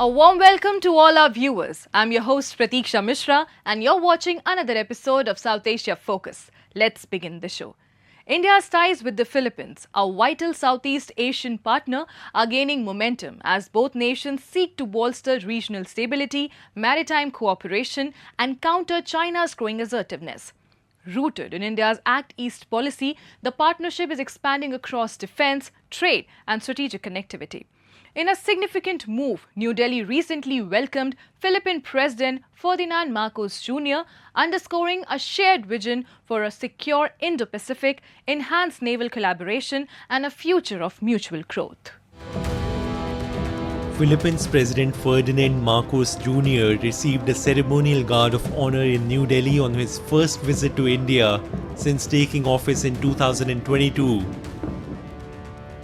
A warm welcome to all our viewers. I'm your host Pratiksha Mishra and you're watching another episode of South Asia Focus. Let's begin the show. India's ties with the Philippines, a vital Southeast Asian partner, are gaining momentum as both nations seek to bolster regional stability, maritime cooperation and counter China's growing assertiveness. Rooted in India's Act East policy, the partnership is expanding across defence, trade and strategic connectivity. In a significant move, New Delhi recently welcomed Philippine President Ferdinand Marcos Jr., underscoring a shared vision for a secure Indo-Pacific, enhanced naval collaboration and a future of mutual growth. Philippines President Ferdinand Marcos Jr. received a ceremonial guard of honor in New Delhi on his first visit to India since taking office in 2022.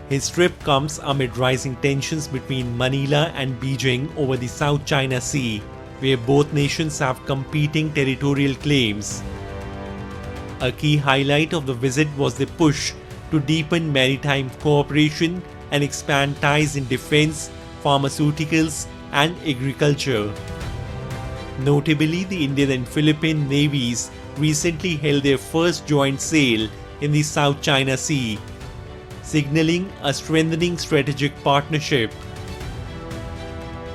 His trip comes amid rising tensions between Manila and Beijing over the South China Sea, where both nations have competing territorial claims. A key highlight of the visit was the push to deepen maritime cooperation and expand ties in defense, pharmaceuticals, and agriculture. Notably, the Indian and Philippine navies recently held their first joint sail in the South China Sea, signaling a strengthening strategic partnership.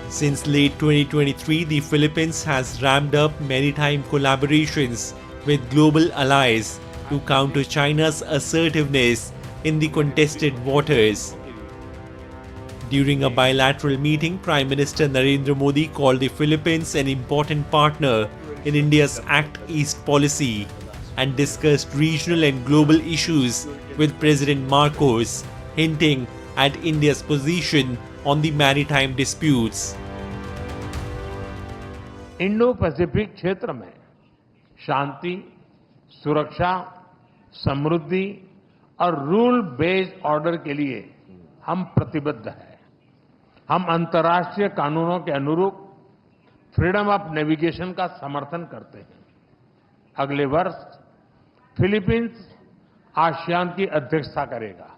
Since late 2023, the Philippines has ramped up maritime collaborations with global allies to counter China's assertiveness in the contested waters. During a bilateral meeting, Prime Minister Narendra Modi called the Philippines an important partner in India's Act East policy and discussed regional and global issues with President Marcos, hinting at India's position on the maritime disputes. Indo-Pacific क्षेत्र में शांति, सुरक्षा, समृद्धि और rule based order के लिए हम प्रतिबद्ध हैं। हम अंतर्राष्ट्रीय कानूनों के अनुरूप फ्रीडम ऑफ नेविगेशन का समर्थन करते हैं। अगले वर्ष फिलीपींस आसियान की अध्यक्षता करेगा।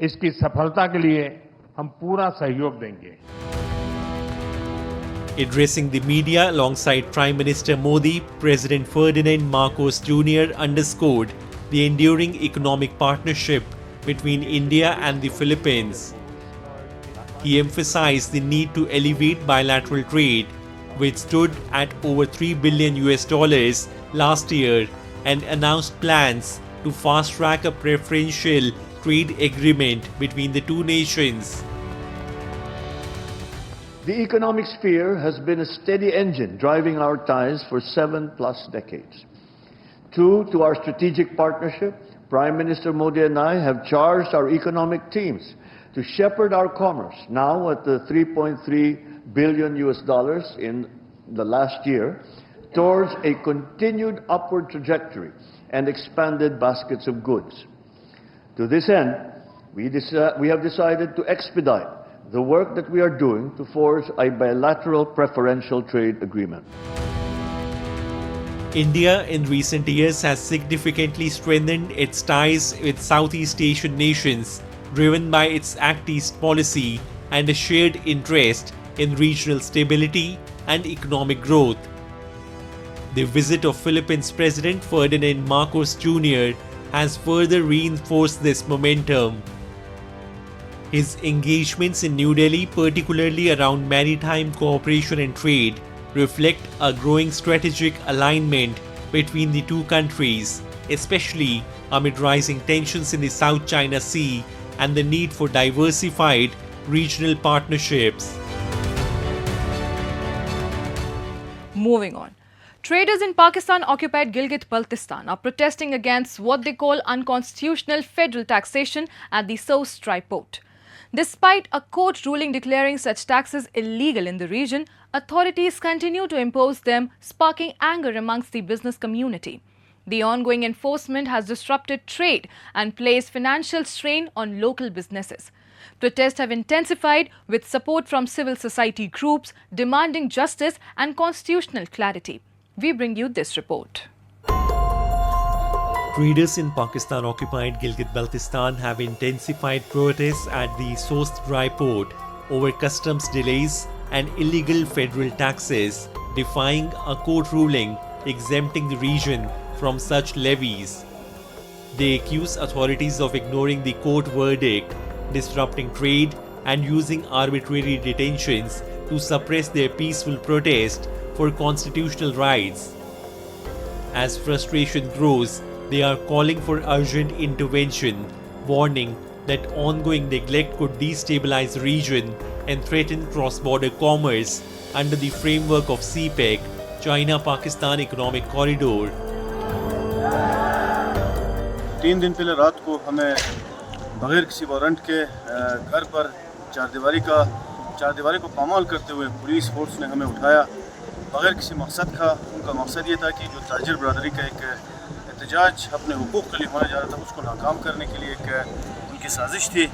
इसकी सफलता के लिए हम पूरा सहयोग देंगे। Addressing the media alongside Prime Minister Modi, President Ferdinand Marcos Jr. underscored the enduring economic partnership between India and the Philippines. He emphasized the need to elevate bilateral trade, which stood at over $3 billion last year, and announced plans to fast-track a preferential trade agreement between the two nations. The economic sphere has been a steady engine driving our ties for 7+ decades. True to our strategic partnership, Prime Minister Modi and I have charged our economic teams to shepherd our commerce, now at the $3.3 billion in the last year, towards a continued upward trajectory and expanded baskets of goods. To this end, we have decided to expedite the work that we are doing to forge a bilateral preferential trade agreement. India in recent years has significantly strengthened its ties with Southeast Asian nations, driven by its Act East policy and a shared interest in regional stability and economic growth. The visit of Philippines President Ferdinand Marcos Jr. has further reinforced this momentum. His engagements in New Delhi, particularly around maritime cooperation and trade, reflect a growing strategic alignment between the two countries, especially amid rising tensions in the South China Sea and the need for diversified regional partnerships. Moving on. Traders in Pakistan-occupied Gilgit-Baltistan are protesting against what they call unconstitutional federal taxation at the Source Port. Despite a court ruling declaring such taxes illegal in the region, authorities continue to impose them, sparking anger amongst the business community. The ongoing enforcement has disrupted trade and placed financial strain on local businesses. Protests have intensified with support from civil society groups demanding justice and constitutional clarity. We bring you this report. Traders in Pakistan-occupied Gilgit-Baltistan have intensified protests at the Source Port over customs delays and illegal federal taxes, defying a court ruling exempting the region from such levies. They accuse authorities of ignoring the court verdict, disrupting trade, and using arbitrary detentions to suppress their peaceful protest for constitutional rights. As frustration grows, they are calling for urgent intervention, warning that ongoing neglect could destabilize the region and threaten cross-border commerce under the framework of CPEC, China-Pakistan Economic Corridor. 3 दिन पहले रात को हमें बगैर किसी warrant के घर पर चारदीवारी को पामाल करते हुए पुलिस फोर्स ने हमें उठाया बगैर किसी मकसद का। उनका मकसद ये था कि जो ताजिर बरदरी का एक एहतजाज अपने हुकूक़ के लिए होने जा रहा था उसको नाकाम करने के लिए एक उनकी साजिश थी।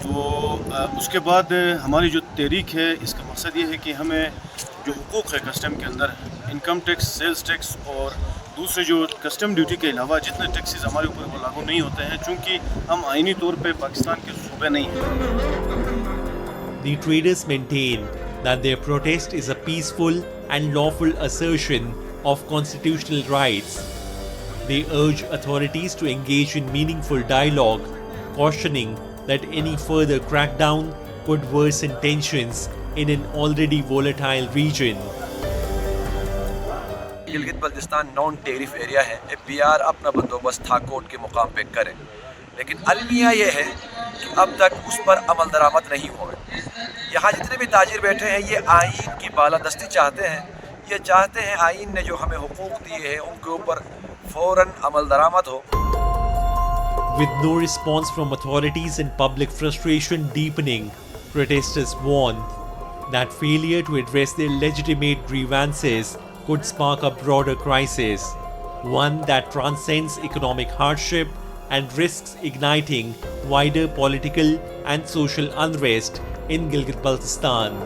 तो उसके बाद हमारी जो तहरीक है इसका मकसद ये है कि हमें जो हुकूक़ है कस्टम के अंदर इनकम टैक्स, सेल्स टैक्स और दूसरे जो कस्टम ड्यूटी के अलावा जितने टैक्सेस हमारे ऊपर वो लागू नहीं होते हैं, चूँकि हम आईनी तौर पे पाकिस्तान के सूबे नहीं हैं। The traders maintain that their protest is a peaceful and lawful assertion of constitutional rights. They urge authorities to engage in meaningful dialogue, cautioning that any further crackdown could worsen tensions in an already volatile region. Gilgit Baltistan non tariff area है। FBR अपना बंदोबस्त थाकोट के मुकाम पे करे, लेकिन अलमिया ये है कि अब तक उस पर अमल दरामद नहीं हुआ है। यहाँ जितने भी ताजिर बैठे हैं ये आइन की बालादस्ती चाहते हैं। ये चाहते हैं आइन ने जो हमें हुकूक दिए हैं उनके ऊपर फौरन अमल दरामद हो। With no response from authorities and public frustration deepening, protesters warn that failure to address their legitimate grievances could spark a broader crisis, one that transcends economic hardship and risks igniting wider political and social unrest in Gilgit-Baltistan.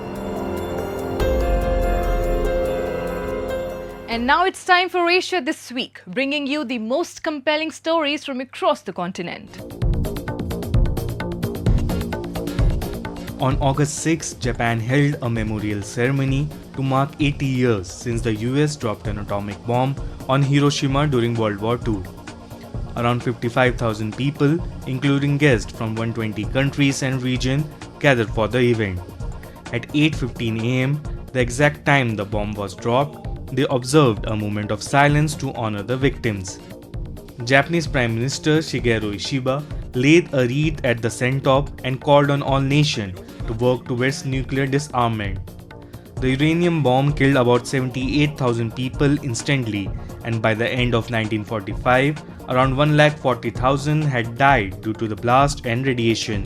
And now it's time for Asia This Week, bringing you the most compelling stories from across the continent. On August 6, Japan held a memorial ceremony to mark 80 years since the US dropped an atomic bomb on Hiroshima during World War II. Around 55,000 people, including guests from 120 countries and regions, gathered for the event. At 8:15 am, the exact time the bomb was dropped, they observed a moment of silence to honor the victims. Japanese Prime Minister Shigeru Ishiba laid a wreath at the send-off and called on all nations to work towards nuclear disarmament. The uranium bomb killed about 78,000 people instantly, and by the end of 1945, around 140,000 had died due to the blast and radiation.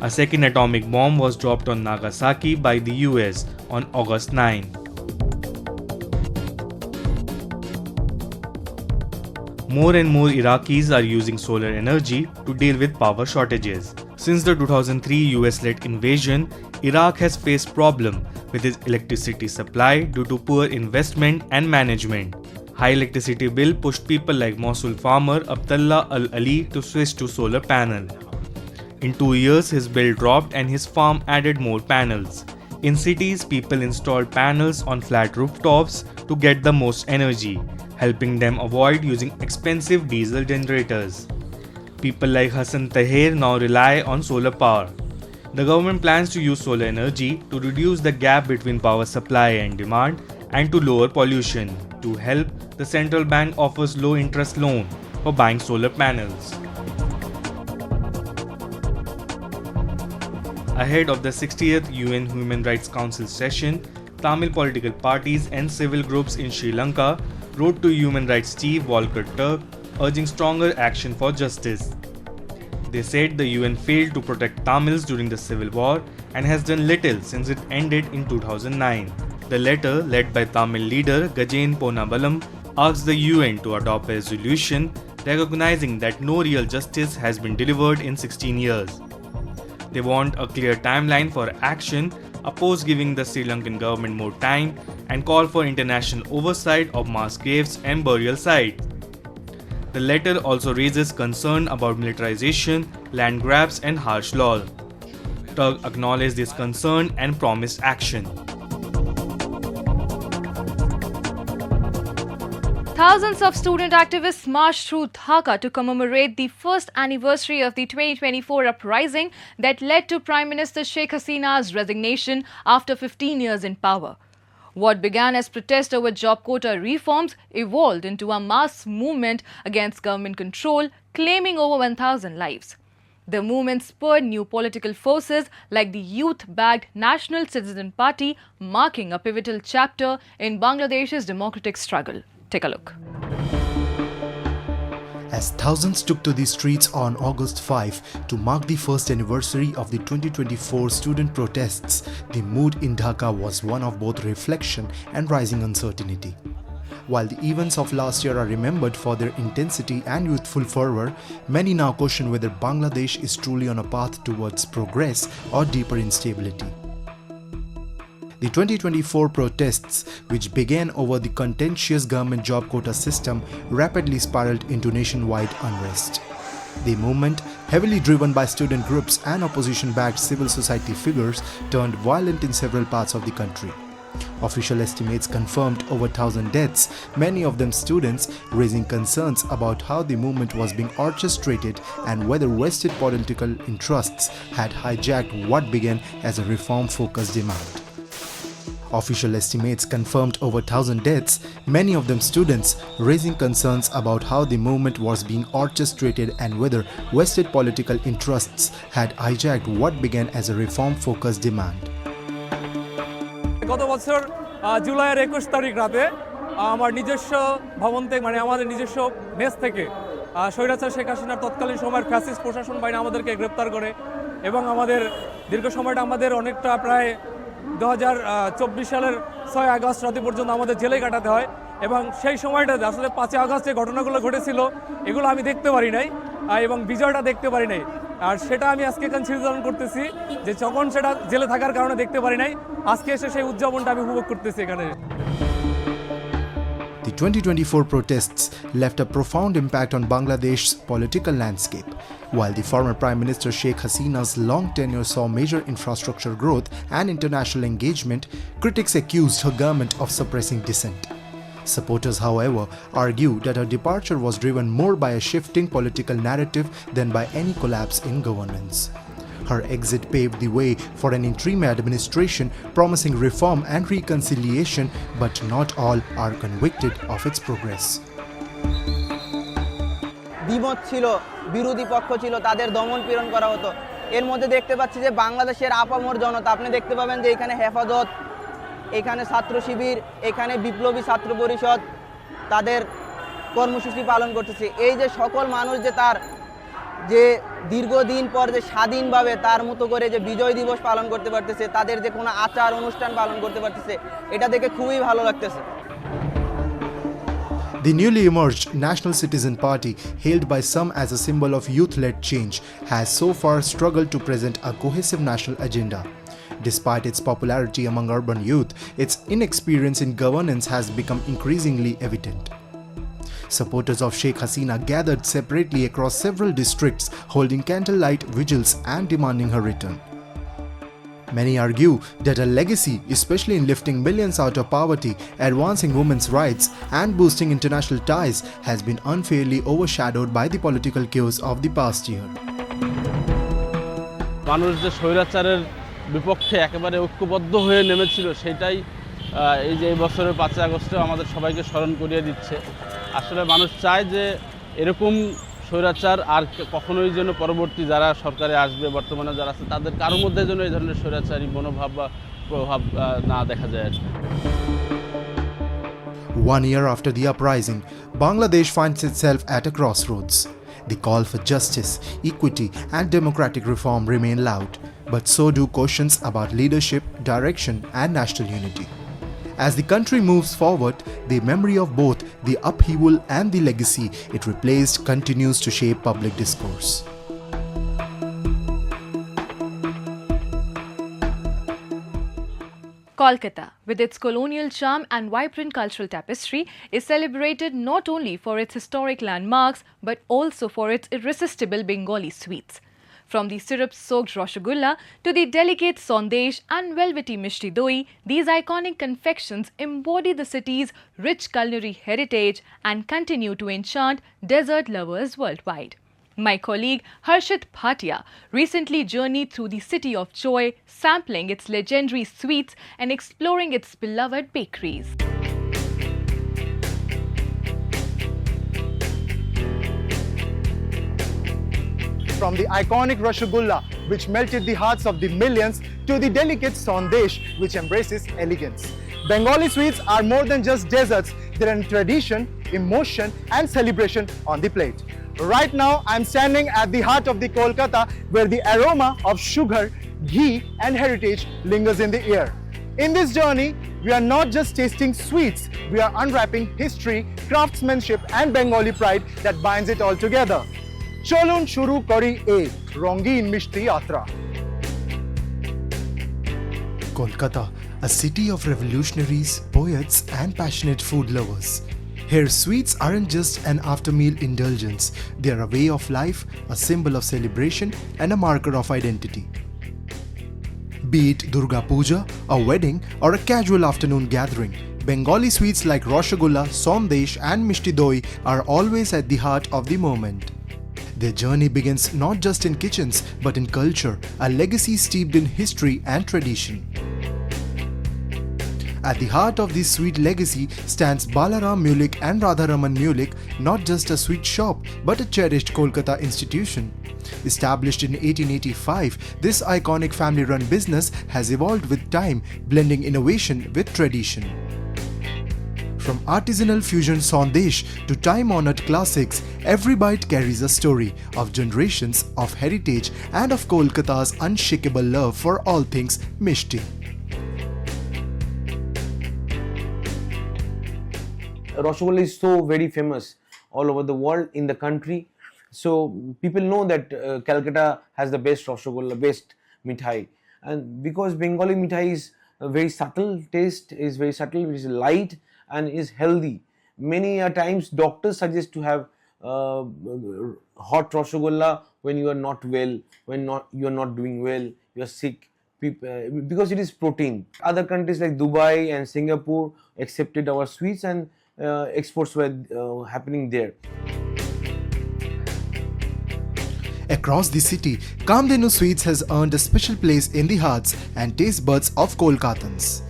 A second atomic bomb was dropped on Nagasaki by the US on August 9. More and more Iraqis are using solar energy to deal with power shortages. Since the 2003 US-led invasion, Iraq has faced problems with its electricity supply due to poor investment and management. High electricity bill pushed people like Mosul farmer Abdullah Al-Ali to switch to solar panel. In 2 years, his bill dropped and his farm added more panels. In cities, people installed panels on flat rooftops to get the most energy, helping them avoid using expensive diesel generators. People like Hassan Tahir now rely on solar power. The government plans to use solar energy to reduce the gap between power supply and demand and to lower pollution. To help, the central bank offers low interest loan for buying solar panels. Ahead of the 60th UN Human Rights Council session, Tamil political parties and civil groups in Sri Lanka wrote to Human Rights Chief Volker Turk urging stronger action for justice. They said the UN failed to protect Tamils during the civil war and has done little since it ended in 2009. The letter, led by Tamil leader Gajen Ponnabalam, asked the UN to adopt a resolution recognizing that no real justice has been delivered in 16 years. They want a clear timeline for action, oppose giving the Sri Lankan government more time, and call for international oversight of mass graves and burial sites. The letter also raises concern about militarization, land grabs, and harsh laws. Tug acknowledged this concern and promised action. Thousands of student activists marched through Dhaka to commemorate the first anniversary of the 2024 uprising that led to Prime Minister Sheikh Hasina's resignation after 15 years in power. What began as protest over job quota reforms evolved into a mass movement against government control, claiming over 1,000 lives. The movement spurred new political forces like the youth-backed National Citizen Party, marking a pivotal chapter in Bangladesh's democratic struggle. Take a look. As thousands took to the streets on August 5 to mark the first anniversary of the 2024 student protests, the mood in Dhaka was one of both reflection and rising uncertainty. While the events of last year are remembered for their intensity and youthful fervor, many now question whether Bangladesh is truly on a path towards progress or deeper instability. The 2024 protests, which began over the contentious government job quota system, rapidly spiraled into nationwide unrest. The movement, heavily driven by student groups and opposition-backed civil society figures, turned violent in several parts of the country. Official estimates confirmed over 1,000 deaths, many of them students, raising concerns about how the movement was being orchestrated and whether vested political interests had hijacked what began as a reform-focused demand. Official estimates confirmed over 1,000 deaths, many of them students, raising concerns about how the movement was being orchestrated and whether vested political interests had hijacked what began as a reform-focused demand. গত বছর জুলাইয়ের 21 তারিখ রাতে আমার নিজস্ব ভবন থেকে মানে আমাদের নিজস্ব মেস থেকে স্বৈরাচার শেখ হাসিনার তৎকালীন সময়ের ফ্যাসিস্ট প্রশাসন বাহিনী আমাদেরকে গ্রেপ্তার করে এবং আমাদের দীর্ঘ সময়টা আমাদের অনেকটা প্রায় 2024 সালের 6 আগস্ট রাতে পর্যন্ত আমাদের জেলে কাটাতে হয় এবং সেই সময়টাতে আসলে 5 আগস্ট যে ঘটনাগুলো ঘটেছিল এগুলো আমি দেখতে পারি নাই এবং বিজয়টা দেখতে পারি নাই আর সেটা আমি আজকে এখানে স্মরণ করতেছি যে যখন সেটা জেলে থাকার কারণে দেখতে পারি নাই আজকে এসে সেই উদযাপনটা আমি উপভোগ করতেছি এখানে The 2024 protests left a profound impact on Bangladesh's political landscape. While the former Prime Minister Sheikh Hasina's long tenure saw major infrastructure growth and international engagement, critics accused her government of suppressing dissent. Supporters, however, argue that her departure was driven more by a shifting political narrative than by any collapse in governance. Her exit paved the way for an interim administration promising reform and reconciliation, but not all are convicted of its progress. দ্বিমত ছিল, বিরোধী পক্ষ ছিল, তাদের দমন পীড়ন করা হতো। এর মধ্যে দেখতে পাচ্ছি যে বাংলাদেশের আপামর জনতা, আপনি দেখতে পাবেন যে এখানে হেফাজত, এখানে ছাত্র শিবির, এখানে বিপ্লবী ছাত্র পরিষদ তাদের কর্মসূচি পালন করতেছে। এই যে সকল মানুষ যে তার যে দীর্ঘদিন পর যে স্বাধীনভাবে তার মতো করে যে বিজয় দিবস পালন করতে পারতেছে, তাদের যে কোনো আচার অনুষ্ঠান পালন করতে পারতেছে, এটা দেখে খুবই ভালো লাগতেছে। The newly emerged National Citizen Party, hailed by some as a symbol of youth-led change, has so far struggled to present a cohesive national agenda. Despite its popularity among urban youth, its inexperience in governance has become increasingly evident. Supporters of Sheikh Hasina gathered separately across several districts, holding candlelight vigils and demanding her return. Many argue that her legacy, especially in lifting millions out of poverty, advancing women's rights, and boosting international ties, has been unfairly overshadowed by the political chaos of the past year. মানুষ যে স্বৈরাচারের বিপক্ষে একেবারে ঐক্যবদ্ধ হয়ে নেমেছিল সেটাই এই যে এই বছরের 5 আগস্টে আমাদের সবাইকে স্মরণ করিয়ে দিচ্ছে। আসলে মানুষ চায় যে এরকম স্বৈরাচার আর কখনোই যেন পরবর্তী যারা সরকারে আসবে, বর্তমানে যারা আছে তাদের কারোর মধ্যে যেন এই ধরনের স্বৈরাচারী মনোভাব বা প্রভাব না দেখা যায়। 1 year after the uprising, Bangladesh finds itself at a crossroads. The call for justice, equity, and democratic reform remain loud, but so do questions about leadership, direction, and national unity. As the country moves forward, the memory of both the upheaval and the legacy it replaced continues to shape public discourse. Kolkata, with its colonial charm and vibrant cultural tapestry, is celebrated not only for its historic landmarks but also for its irresistible Bengali sweets. From the syrup-soaked rasgulla to the delicate sandesh and velvety mishti doi, these iconic confections embody the city's rich culinary heritage and continue to enchant dessert lovers worldwide. My colleague Harshit Bhatia recently journeyed through the city of joy, sampling its legendary sweets and exploring its beloved bakeries. From the iconic rasgulla, which melted the hearts of the millions, to the delicate sandesh, which embraces elegance. Bengali sweets are more than just desserts, they're a tradition, emotion and celebration on the plate. Right now, I'm standing at the heart of the Kolkata, where the aroma of sugar, ghee and heritage lingers in the air. In this journey, we are not just tasting sweets, we are unwrapping history, craftsmanship and Bengali pride that binds it all together. Cholun shuru kori e rongin mishti yatra. Kolkata, a city of revolutionaries, poets and passionate food lovers. Here, sweets aren't just an after-meal indulgence, they are a way of life, a symbol of celebration and a marker of identity. Be it Durga Puja, a wedding or a casual afternoon gathering, Bengali sweets like rasgulla, sandesh and mishti doi are always at the heart of the moment. Their journey begins not just in kitchens but in culture, a legacy steeped in history and tradition. At the heart of this sweet legacy stands Balaram Mullik and Radharaman Mullik, not just a sweet shop but a cherished Kolkata institution. Established in 1885, this iconic family-run business has evolved with time, blending innovation with tradition. From artisanal fusion sandesh to time-honored classics, every bite carries a story of generations of heritage and of Kolkata's unshakable love for all things mishti. Rasgulla is so very famous all over the world, in the country. So people know that Calcutta has the best rasgulla, best mithai. And because Bengali mithai is a very subtle taste, is very subtle, it is light and is healthy. Many times doctors suggest to have hot rasgulla when you are not well, when you are not doing well, you are sick, because it is protein. Other countries like Dubai and Singapore accepted our sweets and exports were happening there. Across the city, Kamdenu Sweets has earned a special place in the hearts and taste buds of Kolkatans.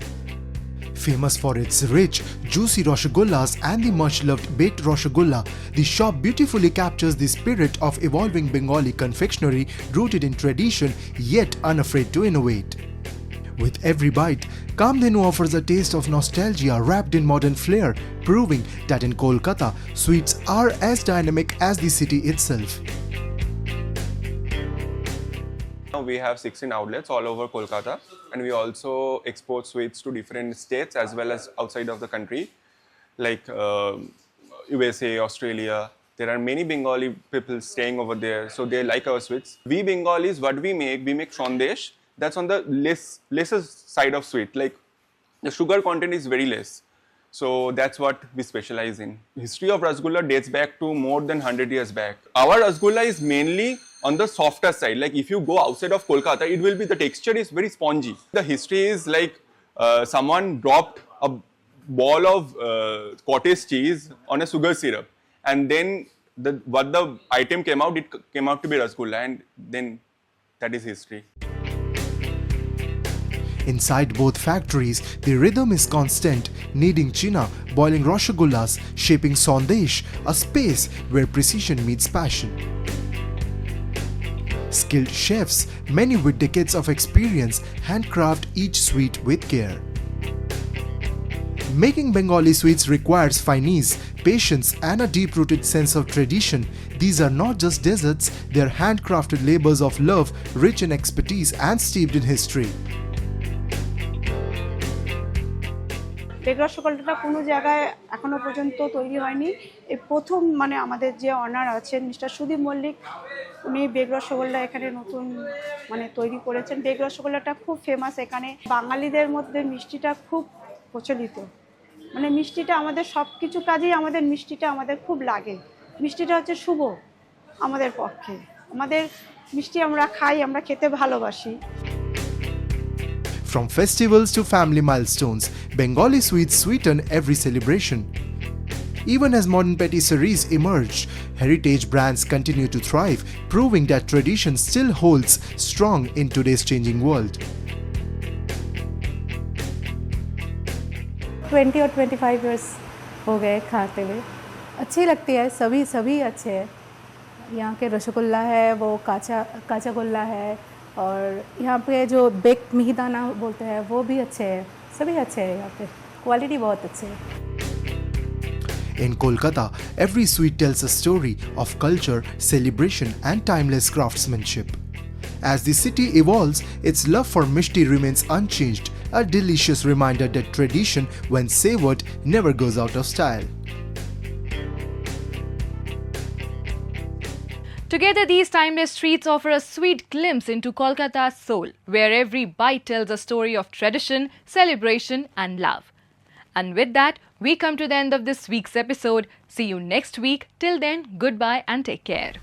Famous for its rich, juicy rasgullas and the much-loved baked rasgulla, the shop beautifully captures the spirit of evolving Bengali confectionery rooted in tradition yet unafraid to innovate. With every bite, Kamdenu offers a taste of nostalgia wrapped in modern flair, proving that in Kolkata, sweets are as dynamic as the city itself. We have 16 outlets all over Kolkata, and we also export sweets to different states as well as outside of the country, like USA, Australia. There are many Bengali people staying over there, so they like our sweets. We Bengalis, what we make sandesh. That's on the lesser side of sweet, like the sugar content is very less. So that's what we specialize in. History of Rasgulla dates back to more than 100 years back. Our Rasgulla is mainly on the softer side. Like if you go outside of Kolkata, it will be, the texture is very spongy. The history is like someone dropped a ball of cottage cheese on a sugar syrup, and then what the item came out, it came out to be Rasgulla, and then that is history. Inside both factories, the rhythm is constant, kneading china, boiling rasgullas, shaping sandesh, a space where precision meets passion. Skilled chefs, many with decades of experience, handcraft each sweet with care. Making Bengali sweets requires finesse, patience and a deep-rooted sense of tradition. These are not just desserts, they are handcrafted labors of love, rich in expertise and steeped in history. বেগ রসগোল্লাটা কোনো জায়গায় এখনো পর্যন্ত তৈরি হয়নি। এই প্রথম মানে আমাদের যে অনার আছেন মিস্টার সুদীপ মল্লিক, উনি বেগ রসগোল্লা এখানে নতুন মানে তৈরি করেছেন। বেগ রসগোল্লাটা খুব ফেমাস এখানে। বাঙালিদের মধ্যে মিষ্টিটা খুব প্রচলিত, মানে মিষ্টিটা আমাদের সব কিছু কাজেই আমাদের মিষ্টিটা আমাদের খুব লাগে। মিষ্টিটা হচ্ছে শুভ আমাদের পক্ষে। আমাদের মিষ্টি আমরা খাই, আমরা খেতে ভালোবাসি। From festivals to family milestones, Bengali sweets sweeten every celebration. Even as modern patisseries emerge, heritage brands continue to thrive, proving that tradition still holds strong in today's changing world. 20 और 25 years हो गए खाते हुए। अच्छी लगती है, सभी अच्छे हैं। यहाँ के रसगुल्ला है, वो काचा गुल्ला है, और यहाँ पे जो बेक्ड मिहिदाना बोलते हैं वो भी अच्छे हैं। सभी अच्छे हैं, यहाँ पे क्वालिटी बहुत अच्छी है। In Kolkata, every sweet tells a story of culture, celebration and timeless craftsmanship. As the city evolves, its love for mishti remains unchanged, a delicious reminder that tradition, when savored, never goes out of style. Together, these timeless treats offer a sweet glimpse into Kolkata's soul, where every bite tells a story of tradition, celebration and love. And with that, we come to the end of this week's episode. See you next week. Till then, goodbye and take care.